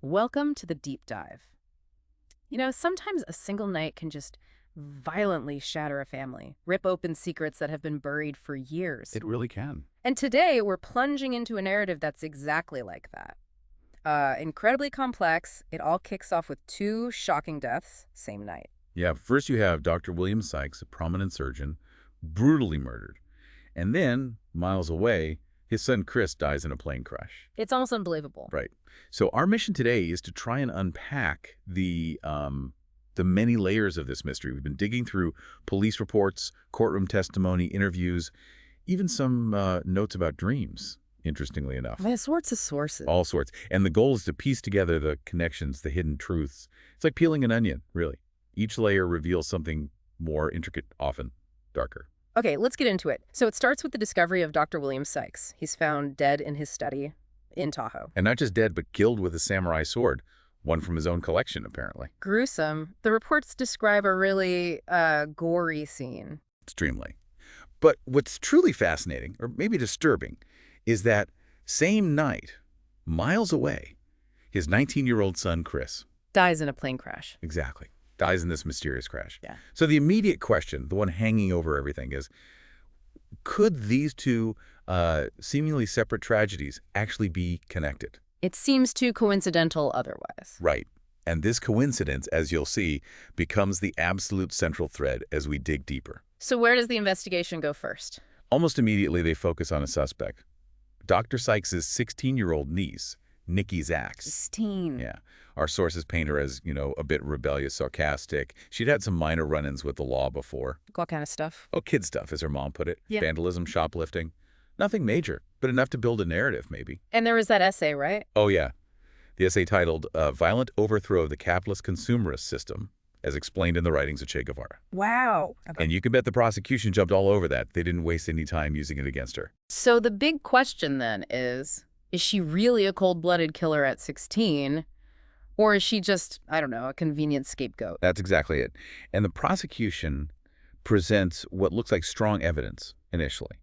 Welcome to the deep dive. Sometimes a single night can just violently shatter a family, rip open secrets that have been buried for years. It really can. And today, we're plunging into a narrative that's exactly like that. Incredibly complex, it all kicks off with two shocking deaths, same night. Yeah, first you have Dr. William Sykes, a prominent surgeon, brutally murdered. And then, miles away, his son Chris dies in a plane crash. It's almost unbelievable. Right. So our mission today is to try and unpack the many layers of this mystery. We've been digging through police reports, courtroom testimony, interviews, even some notes about dreams, interestingly enough. All sorts of sources. All sorts. And the goal is to piece together the connections, the hidden truths. It's like peeling an onion, really. Each layer reveals something more intricate, often darker. Okay, let's get into it. So it starts with the discovery of Dr. William Sykes. He's found dead in his study in Tahoe. And not just dead, but killed with a samurai sword, one from his own collection, apparently. Gruesome. The reports describe a really gory scene. Extremely. But what's truly fascinating, or maybe disturbing, is that same night, miles away, his 19-year-old son, Chris, Dies in a plane crash. exactly, dies in this mysterious crash. Yeah. So the immediate question, the one hanging over everything, is, could these two seemingly separate tragedies actually be connected? It seems too coincidental otherwise. Right. And this coincidence, as you'll see, becomes the absolute central thread as we dig deeper. So where does the investigation go first? Almost immediately, they focus on a suspect. Dr. Sykes' 16-year-old niece, Nikki Zack. 16. Yeah. Our sources paint her as, a bit rebellious, sarcastic. She'd had some minor run-ins with the law before. What kind of stuff? Oh, kid stuff, as her mom put it. Yeah. Vandalism, shoplifting. Nothing major, but enough to build a narrative, maybe. And there was that essay, right? Oh, yeah. The essay titled, Violent Overthrow of the Capitalist Consumerist System, as explained in the writings of Che Guevara. Wow. And you can bet the prosecution jumped all over that. They didn't waste any time using it against her. So the big question then is she really a cold-blooded killer at 16? Or is she just, I don't know, a convenient scapegoat? That's exactly it. And the prosecution presents what looks like strong evidence initially.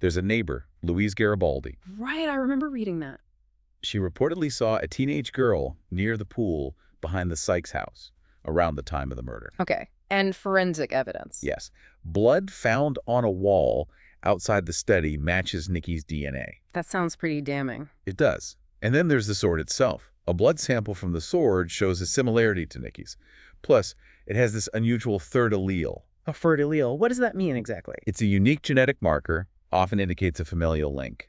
There's a neighbor, Louise Garibaldi. Right, I remember reading that. She reportedly saw a teenage girl near the pool behind the Sykes house around the time of the murder. Okay. And forensic evidence. Yes. Blood found on a wall outside the study matches Nikki's DNA. That sounds pretty damning. It does. And then there's the sword itself. A blood sample from the sword shows a similarity to Nikki's. Plus, it has this unusual third allele. A third allele? What does that mean exactly? It's a unique genetic marker, often indicates a familial link.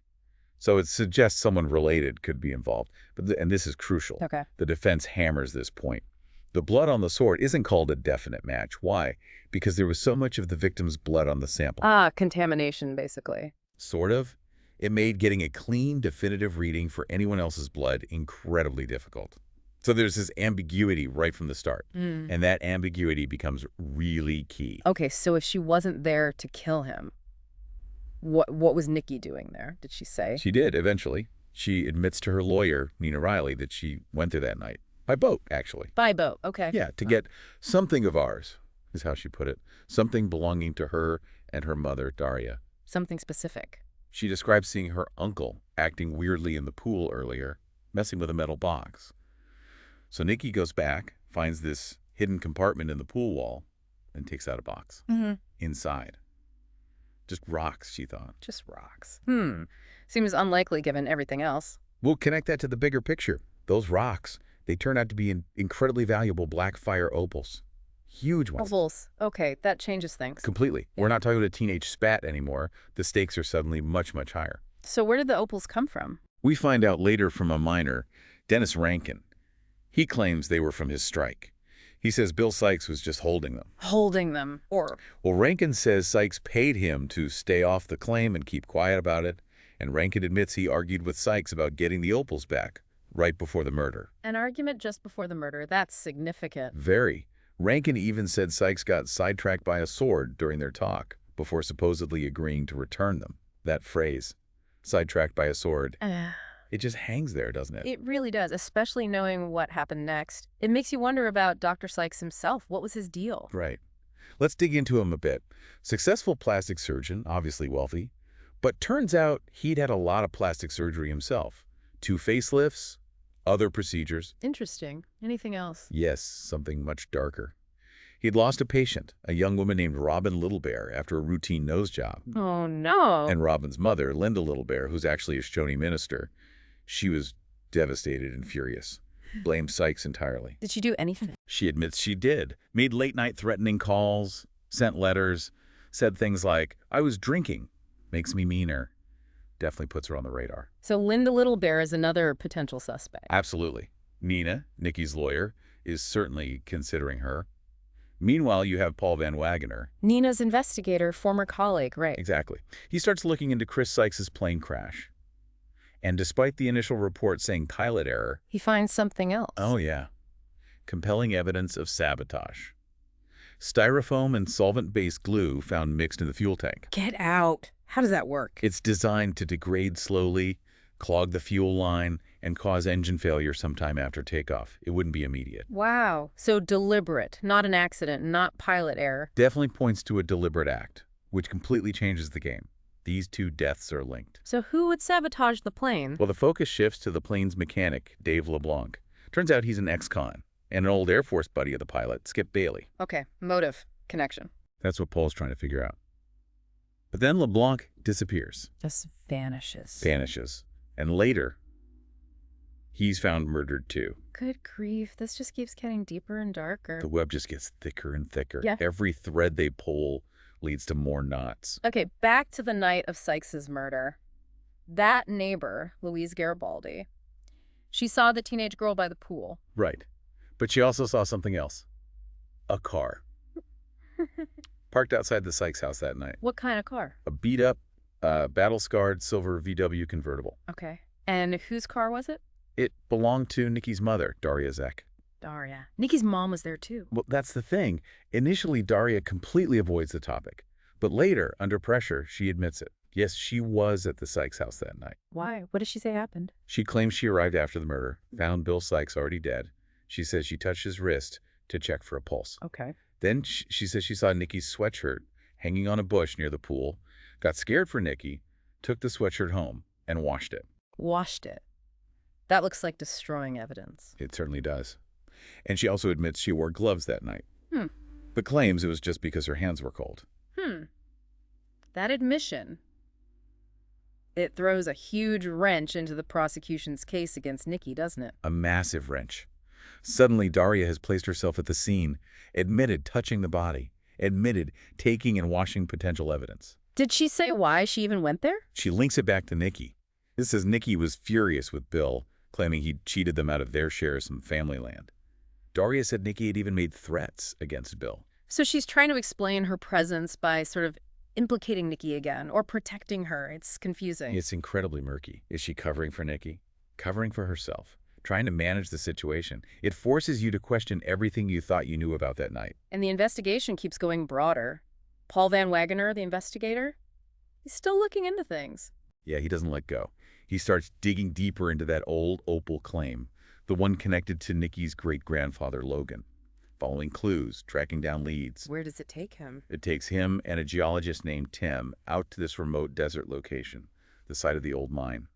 So it suggests someone related could be involved. And this is crucial. Okay. The defense hammers this point. The blood on the sword isn't called a definite match. Why? Because there was so much of the victim's blood on the sample. Contamination, basically. Sort of. It made getting a clean, definitive reading for anyone else's blood incredibly difficult. So there's this ambiguity right from the start. And that ambiguity becomes really key. Okay, so if she wasn't there to kill him, what was Nikki doing there? Did she say? She did, eventually. She admits to her lawyer, Nina Reilly, that she went there that night. By boat, actually. By boat, okay. Yeah, to get something of ours, is how she put it. Something belonging to her and her mother, Daria. Something specific. She describes seeing her uncle acting weirdly in the pool earlier, messing with a metal box. So Nikki goes back, finds this hidden compartment in the pool wall, and takes out a box. Inside. Just rocks, she thought. Just rocks. Seems unlikely given everything else. We'll connect that to the bigger picture. Those rocks, they turn out to be incredibly valuable black fire opals. Huge ones. Opals. Okay, that changes things. Completely. Yeah. We're not talking about a teenage spat anymore. The stakes are suddenly much, much higher. So where did the opals come from? We find out later from a miner, Dennis Rankin. He claims they were from his strike. He says Bill Sykes was just holding them. Holding them. Or Well, Rankin says Sykes paid him to stay off the claim and keep quiet about it, and Rankin admits he argued with Sykes about getting the opals back right before the murder. an argument just before the murder. That's significant. Very. Rankin even said Sykes got sidetracked by a sword during their talk before supposedly agreeing to return them. That phrase, sidetracked by a sword, it just hangs there, doesn't it? It really does, especially knowing what happened next. It makes you wonder about Dr. Sykes himself. What was his deal? Right. Let's dig into him a bit. Successful plastic surgeon, obviously wealthy, but turns out he'd had a lot of plastic surgery himself. 2 facelifts, other procedures. Interesting. Anything else? Yes, something much darker. He'd lost a patient, a young woman named Robin Littlebear, after a routine nose job. Oh, no. And Robin's mother, Linda Littlebear, who's actually a Shawnee minister, she was devastated and furious. Blamed Sykes entirely. Did she do anything? She admits she did. Made late-night threatening calls, sent letters, said things like, "I was drinking. Makes me meaner." Definitely puts her on the radar. So Linda Littlebear is another potential suspect. Absolutely. Nina, Nikki's lawyer, is certainly considering her. Meanwhile, you have Paul van Wagoner. Nina's investigator, former colleague, right? Exactly. He starts looking into Chris Sykes' plane crash. And despite the initial report saying pilot error, He finds something else. oh yeah, compelling evidence of sabotage. Styrofoam and solvent-based glue found mixed in the fuel tank. Get out. How does that work? It's designed to degrade slowly, clog the fuel line, and cause engine failure sometime after takeoff. It wouldn't be immediate. Wow. So deliberate, not an accident, not pilot error. Definitely points to a deliberate act, which completely changes the game. These two deaths are linked. So who would sabotage the plane? Well, the focus shifts to the plane's mechanic, Dave LeBlanc. Turns out he's an ex-con and an old Air Force buddy of the pilot, Skip Bailey. Okay, motive, connection. That's what Paul's trying to figure out. But then LeBlanc disappears. Just vanishes. Vanishes. And later, he's found murdered too. Good grief, this just keeps getting deeper and darker. The web just gets thicker and thicker. Yeah. Every thread they pull leads to more knots. Okay, back to the night of Sykes's murder. That neighbor, Louise Garibaldi, she saw the teenage girl by the pool. Right. But she also saw something else. A car. Parked outside the Sykes house that night. What kind of car? A beat-up, battle-scarred silver VW convertible. Okay. And whose car was it? It belonged to Nikki's mother, Daria Zack. Daria. Nikki's mom was there too. Well, that's the thing. Initially, Daria completely avoids the topic. But later, under pressure, she admits it. Yes, she was at the Sykes house that night. Why? What did she say happened? She claims she arrived after the murder, found Bill Sykes already dead. She says she touched his wrist to check for a pulse. Okay. Then she says she saw Nikki's sweatshirt hanging on a bush near the pool, got scared for Nikki, took the sweatshirt home, and washed it. Washed it. That looks like destroying evidence. It certainly does. And she also admits she wore gloves that night. Hmm. But claims it was just because her hands were cold. That admission, it throws a huge wrench into the prosecution's case against Nikki, doesn't it? A massive wrench. Suddenly, Daria has placed herself at the scene, admitted touching the body, admitted taking and washing potential evidence. Did she say why she even went there? She links it back to Nikki. This says Nikki was furious with Bill, claiming he'd cheated them out of their share of some family land. Daria said Nikki had even made threats against Bill. So she's trying to explain her presence by sort of implicating Nikki again, or protecting her. It's confusing. It's incredibly murky. Is she covering for Nikki? Covering for herself? Trying to manage the situation? It forces you to question everything you thought you knew about that night. And the investigation keeps going broader. Paul van Wagoner, the investigator, he's still looking into things. Yeah, he doesn't let go. He starts digging deeper into that old Opal claim, the one connected to Nikki's great-grandfather, Logan. Following clues, tracking down leads. Where does it take him? It takes him and a geologist named Tim out to this remote desert location, the site of the old mine.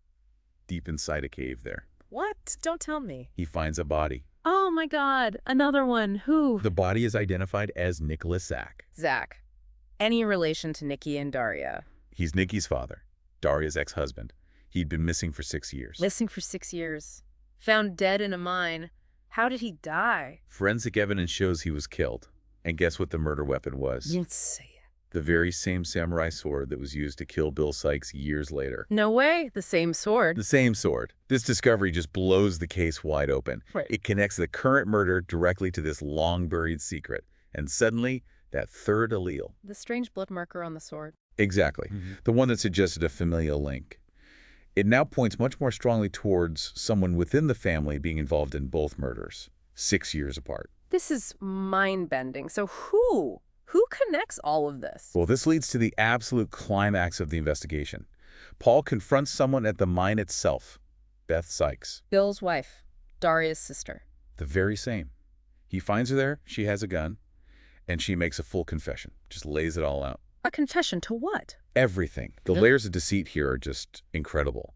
Deep inside a cave there. What? Don't tell me. He finds a body. Oh my God, another one. Who? The body is identified as Nicholas Zack. Zack. Any relation to Nikki and Daria? He's Nikki's father, Daria's ex-husband. He'd been missing for 6 years. Missing for 6 years. Found dead in a mine. How did he die? Forensic evidence shows he was killed. And guess what the murder weapon was? You didn't say it. The very same samurai sword that was used to kill Bill Sykes years later. No way. The same sword. The same sword. This discovery just blows the case wide open. Right. It connects the current murder directly to this long-buried secret. And suddenly, that third allele. The strange blood marker on the sword. Exactly. The one that suggested a familial link. It now points much more strongly towards someone within the family being involved in both murders, 6 years apart. This is mind-bending. So who? Who connects all of this? Well, this leads to the absolute climax of the investigation. Paul confronts someone at the mine itself, Beth Sykes. Bill's wife, Daria's sister. The very same. He finds her there, she has a gun, and she makes a full confession, just lays it all out. A confession to what? Everything. The Really? layers of deceit here are just incredible.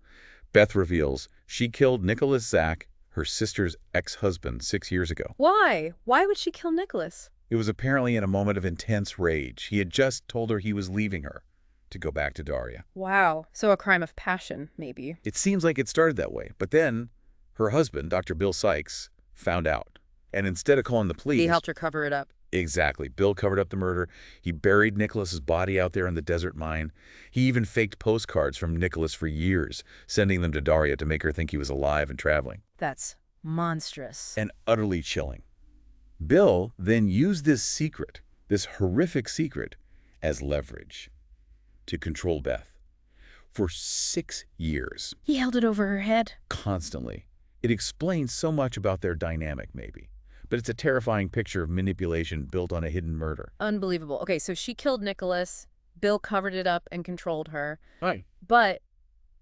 Beth reveals she killed Nicholas Zack, her sister's ex-husband 6 years ago. Why? Why would she kill Nicholas? It was apparently in a moment of intense rage. He had just told her he was leaving her to go back to Daria. Wow. So a crime of passion, maybe. It seems like it started that way, but then her husband, Dr. Bill Sykes, found out. And instead of calling the police... He helped her cover it up. Exactly. Bill covered up the murder. He buried Nicholas's body out there in the desert mine. He even faked postcards from Nicholas for years, sending them to Daria to make her think he was alive and traveling. That's monstrous. And utterly chilling. Bill then used this secret, this horrific secret, as leverage to control Beth for 6 years. He held it over her head. Constantly. It explains so much about their dynamic, maybe. But it's a terrifying picture of manipulation built on a hidden murder. Unbelievable. Okay, so she killed Nicholas. Bill covered it up and controlled her. Right. But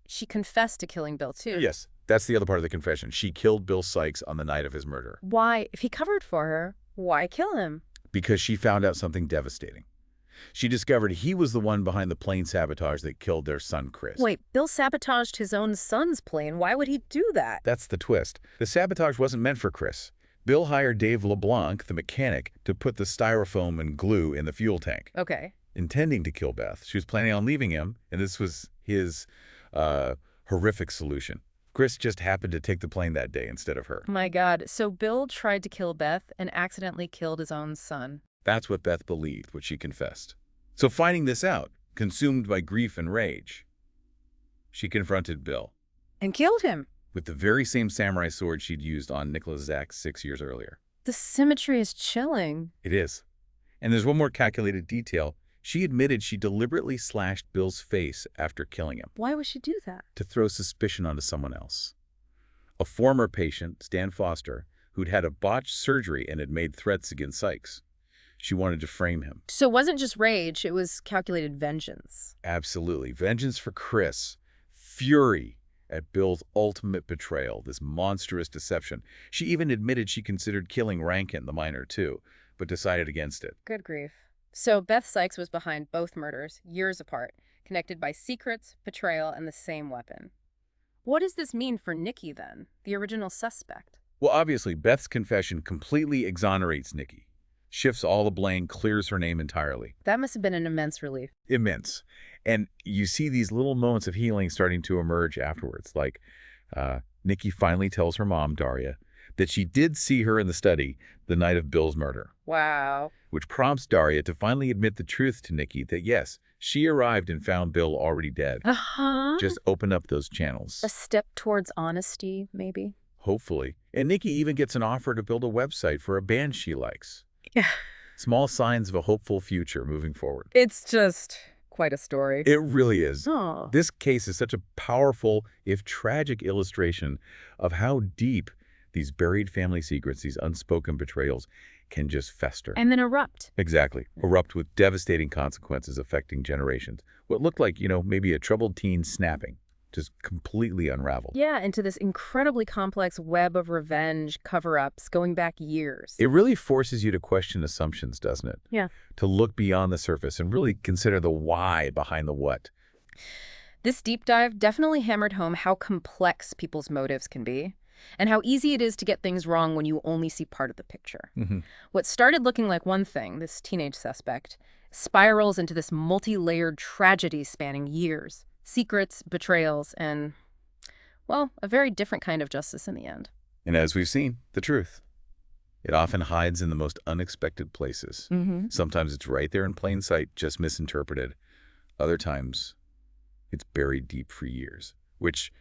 she confessed to killing Bill, too. Yes, that's the other part of the confession. She killed Bill Sykes on the night of his murder. Why? If he covered for her, why kill him? Because she found out something devastating. She discovered he was the one behind the plane sabotage that killed their son, Chris. Wait, Bill sabotaged his own son's plane. Why would he do that? That's the twist. The sabotage wasn't meant for Chris. Bill hired Dave LeBlanc, the mechanic, to put the styrofoam and glue in the fuel tank. Okay. Intending to kill Beth. She was planning on leaving him, and this was his horrific solution. Chris just happened to take the plane that day instead of her. My God. So Bill tried to kill Beth and accidentally killed his own son. That's what Beth believed, what she confessed. So finding this out, consumed by grief and rage, she confronted Bill. And killed him. With the very same samurai sword she'd used on Nikki Zack 6 years earlier. The symmetry is chilling. It is. And there's one more calculated detail. She admitted she deliberately slashed Bill's face after killing him. Why would she do that? To throw suspicion onto someone else. A former patient, Stan Foster, who'd had a botched surgery and had made threats against Sykes. She wanted to frame him. So it wasn't just rage, it was calculated vengeance. Absolutely. Vengeance for Chris. Fury at Bill's ultimate betrayal, this monstrous deception. She even admitted she considered killing Rankin, the miner, too, but decided against it. Good grief. So Beth Sykes was behind both murders, years apart, connected by secrets, betrayal, and the same weapon. What does this mean for Nikki, then, the original suspect? Well, obviously, Beth's confession completely exonerates Nikki. Shifts all the blame, clears her name entirely. That must have been an immense relief. Immense. And you see these little moments of healing starting to emerge afterwards. Like Nikki finally tells her mom, Daria, that she did see her in the study the night of Bill's murder. Wow. Which prompts Daria to finally admit the truth to Nikki that, yes, she arrived and found Bill already dead. Uh-huh. Just open up those channels. A step towards honesty, maybe? Hopefully. And Nikki even gets an offer to build a website for a band she likes. Yeah. Small signs of a hopeful future moving forward. It's just quite a story. It really is. Oh. This case is such a powerful, if tragic, illustration of how deep these buried family secrets, these unspoken betrayals, can just fester. And then erupt. Exactly. Erupt with devastating consequences affecting generations. What looked like, maybe a troubled teen snapping, just completely unraveled. Yeah, into this incredibly complex web of revenge, cover-ups, going back years. It really forces you to question assumptions, doesn't it? Yeah. To look beyond the surface and really consider the why behind the what. This deep dive definitely hammered home how complex people's motives can be, and how easy it is to get things wrong when you only see part of the picture. Mm-hmm. What started looking like one thing, this teenage suspect, spirals into this multi-layered tragedy spanning years. Secrets, betrayals, and, well, a very different kind of justice in the end. And as we've seen, the truth. It often hides in the most unexpected places. Mm-hmm. Sometimes it's right there in plain sight, just misinterpreted. Other times, it's buried deep for years, which,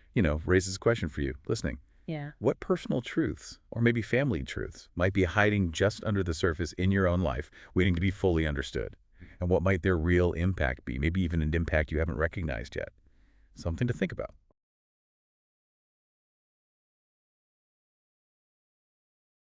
raises a question for you listening. Yeah. What personal truths, or maybe family truths, might be hiding just under the surface in your own life, waiting to be fully understood? And what might their real impact be? Maybe even an impact you haven't recognized yet. Something to think about.